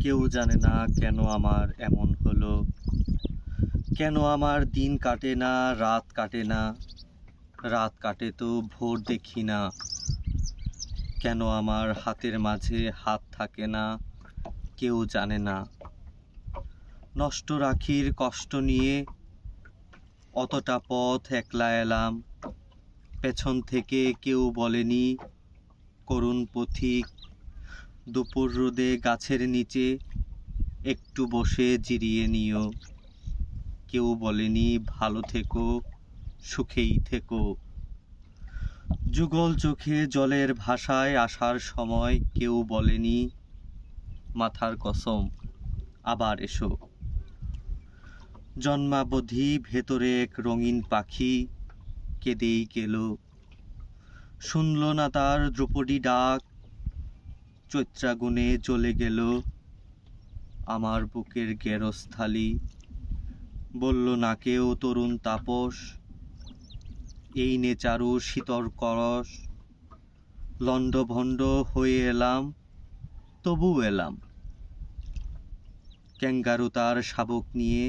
কেউ জানে না কেন আমার এমন হলো, কেন আমার দিন কাটে না, রাত কাটে না, রাত কাটে তো ভোর দেখি না, কেন আমার হাতের মাঝে হাত থাকে না, কেউ জানে না। নষ্ট রাখির কষ্ট নিয়ে অতটা পথ একলা এলাম, পেছন থেকে কেউ বলেনি করুণ পথিক, দুপুর রোদে গাছের নিচে একটু বসে জিরিয়ে নিও। কেউ বলেনি ভালো থেকো, সুখেই থেকো। যুগল চোখে জলের ভাষায় আসার সময় কেউ বলেনি মাথার কসম আবার এসো। জন্মাবধি ভেতরে এক রঙিন পাখি কেঁদেই গেল, শুনল না তার দ্রৌপদী ডাক, চৈত্রাগুনে জ্বলে গেল আমার বুকের গেরস্থালি। বলল না কেউ তরুণ তাপস, এই নে চারু শীতল করস, লণ্ডভণ্ড হয়ে এলাম, তবু এলাম। ক্যাঙ্গারু তার শাবক নিয়ে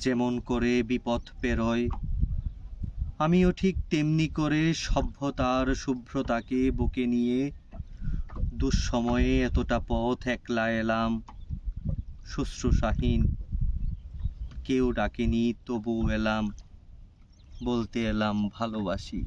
যেমন করে বিপথ পেরোয়, আমিও ঠিক তেমনি করে সভ্যতার শুভ্রতাকে বুকে নিয়ে দুঃসময়ে এতটা পথ একলা এলাম, শুশ্রূষাহীন। কেউ ডাকেনি তবু এলাম, বলতে এলাম ভালোবাসি।